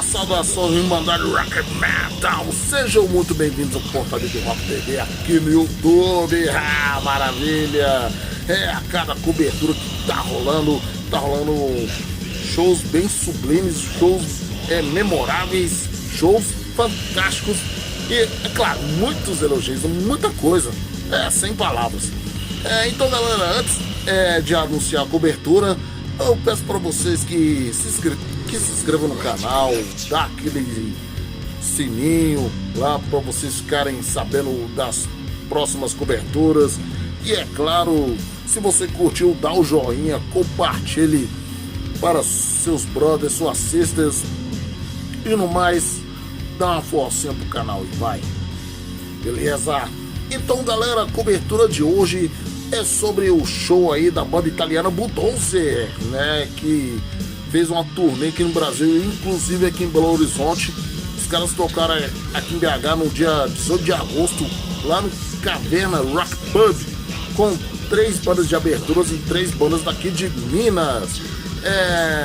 Saudações, Irmandade Rock Metal. Sejam muito bem-vindos ao Portal do Rock TV aqui no YouTube. Ah, maravilha! A cada cobertura que tá rolando shows bem sublimes, shows memoráveis, shows fantásticos e, é claro, muitos elogios, muita coisa, sem palavras. Então, galera, antes de anunciar a cobertura, eu peço para vocês que se inscrevam no canal, dá aquele sininho lá para vocês ficarem sabendo das próximas coberturas. E é claro, se você curtiu, dá o joinha, compartilhe para seus brothers, suas sisters. E no mais, dá uma forcinha pro canal e vai. Beleza? Então, galera, a cobertura de hoje é sobre o show aí da banda italiana Bulldozer, né? Que fez uma turnê aqui no Brasil, inclusive aqui em Belo Horizonte. Os caras tocaram aqui em BH no dia 18 de agosto, lá no Caverna Rock Pub, com 3 bandas de aberturas e 3 bandas daqui de Minas.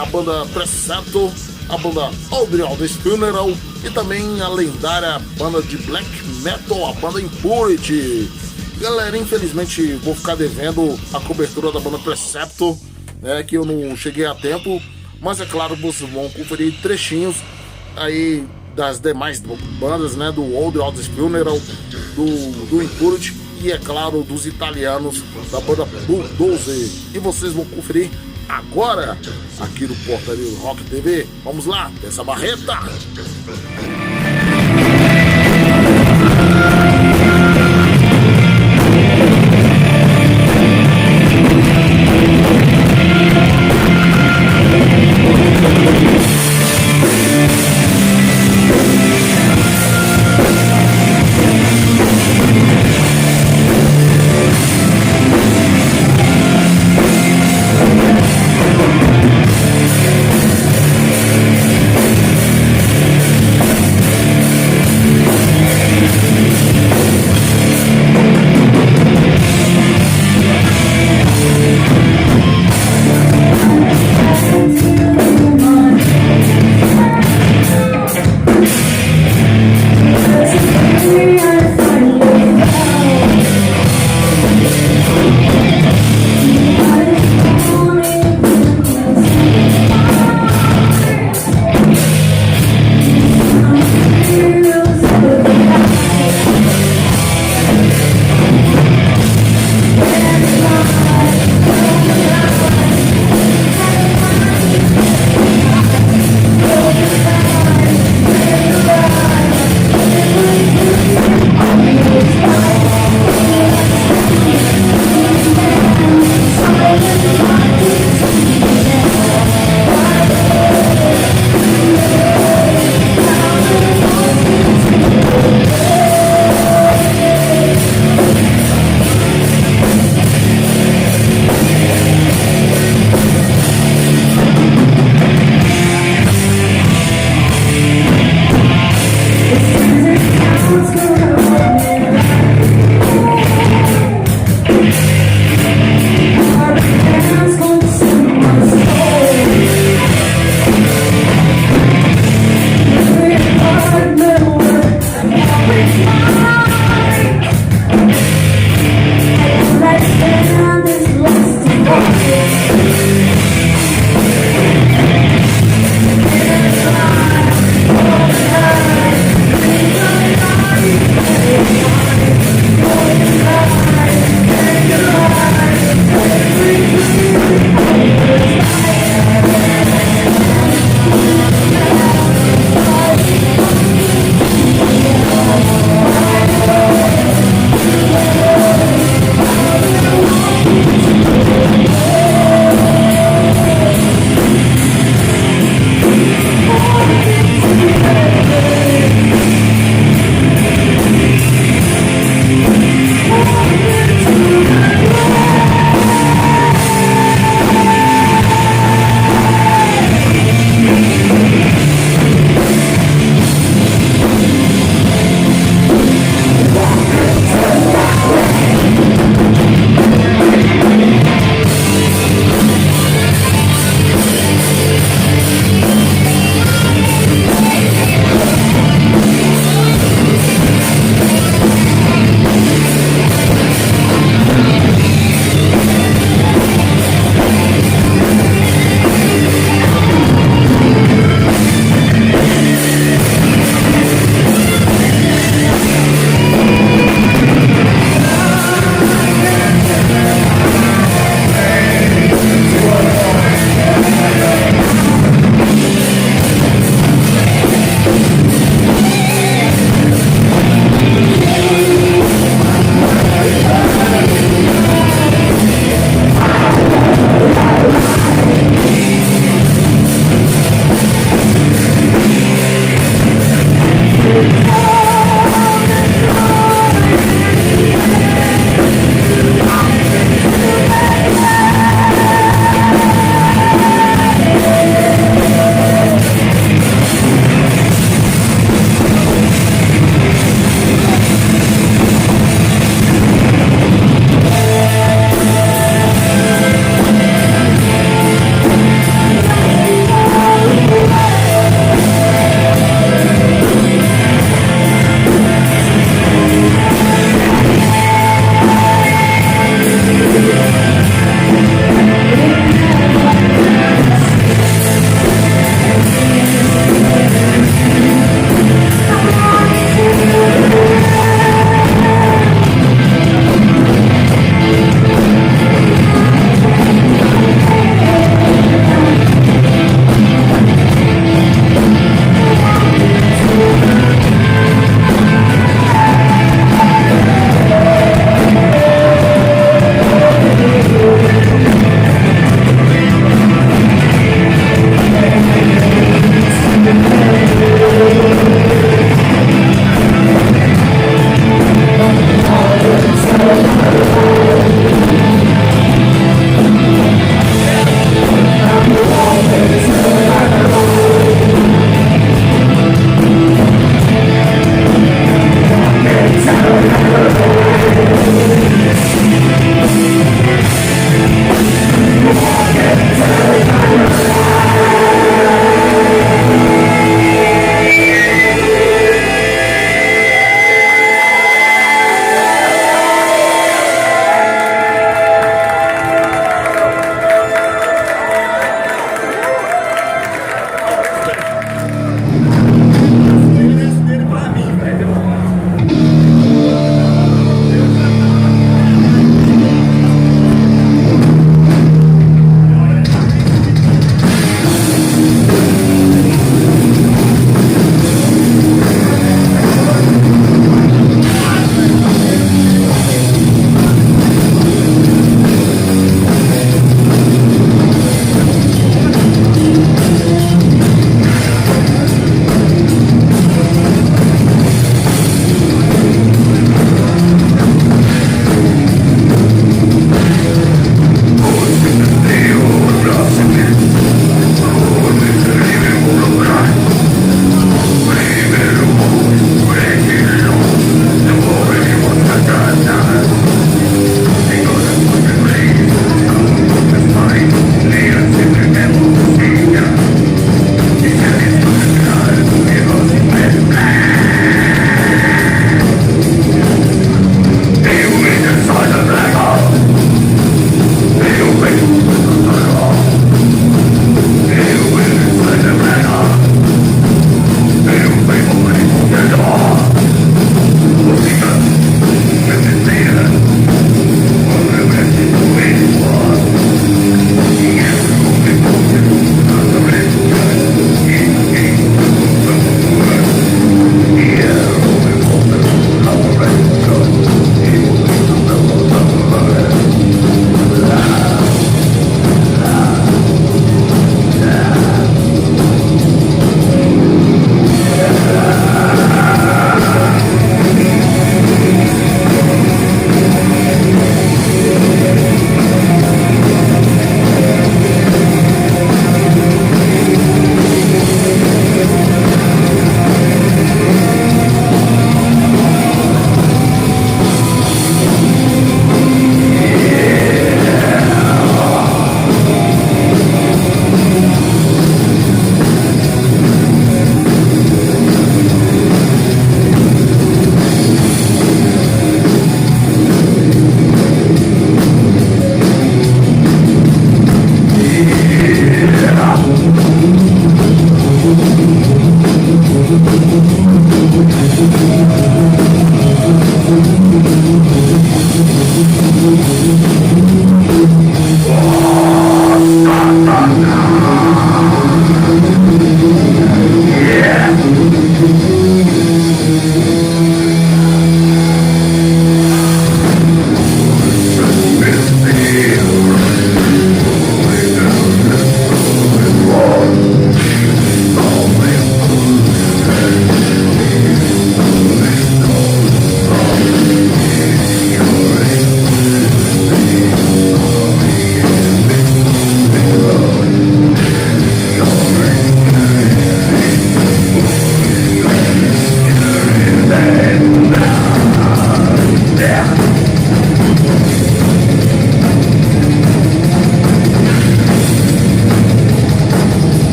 A banda Preceptor, a banda Old Funeral e também a lendária banda de black metal, a banda Impurity. Galera, infelizmente vou ficar devendo a cobertura da banda Preceptor, que eu não cheguei a tempo, mas é claro, vocês vão conferir trechinhos aí das demais bandas, né, do Old Funeral, do Impurity e, é claro, dos italianos da banda Bulldozer. E vocês vão conferir agora aqui no Portaria Rock TV. Vamos lá, dessa barreta!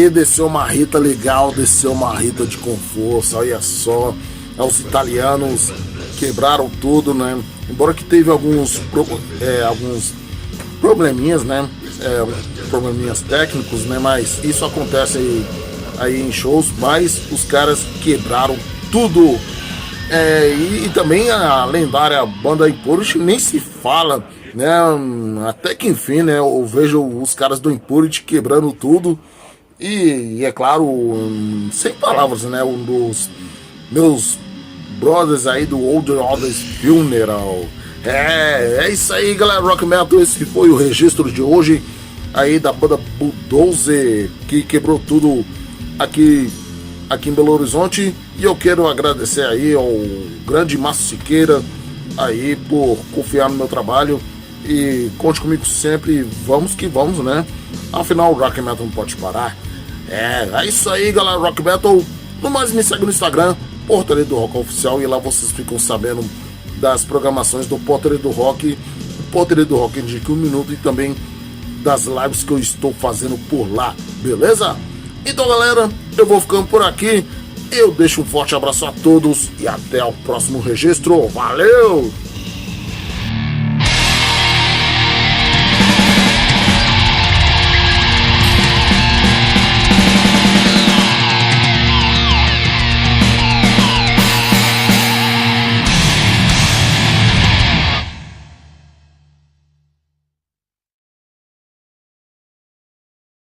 aí desceu uma Rita legal, desceu uma Rita de com força, olha só. Os italianos quebraram tudo, né? Embora que teve alguns probleminhas, né? Probleminhas técnicos, né? Mas isso acontece aí em shows, mas os caras quebraram tudo. E também a lendária banda Impurity nem se fala, né? Até que enfim, né? Eu vejo os caras do Impurity quebrando tudo. E é claro, sem palavras, né? Um dos meus brothers aí do Old Orders Funeral. É isso aí, galera. Rock Metal, esse foi o registro de hoje aí da banda Bulldozer, que quebrou tudo aqui em Belo Horizonte. E eu quero agradecer aí ao grande Márcio Siqueira aí por confiar no meu trabalho. E conte comigo sempre, vamos que vamos, né? Afinal, o Rock Metal não pode parar. É isso aí, galera. Rock Metal. No mais, me segue no Instagram, Portaria do Rock Oficial, e lá vocês ficam sabendo das programações do Portaria do Rock, Portaria do Rock Indica 1 Minuto, e também das lives que eu estou fazendo por lá, beleza? Então, galera, eu vou ficando por aqui. Eu deixo um forte abraço a todos e até o próximo registro. Valeu!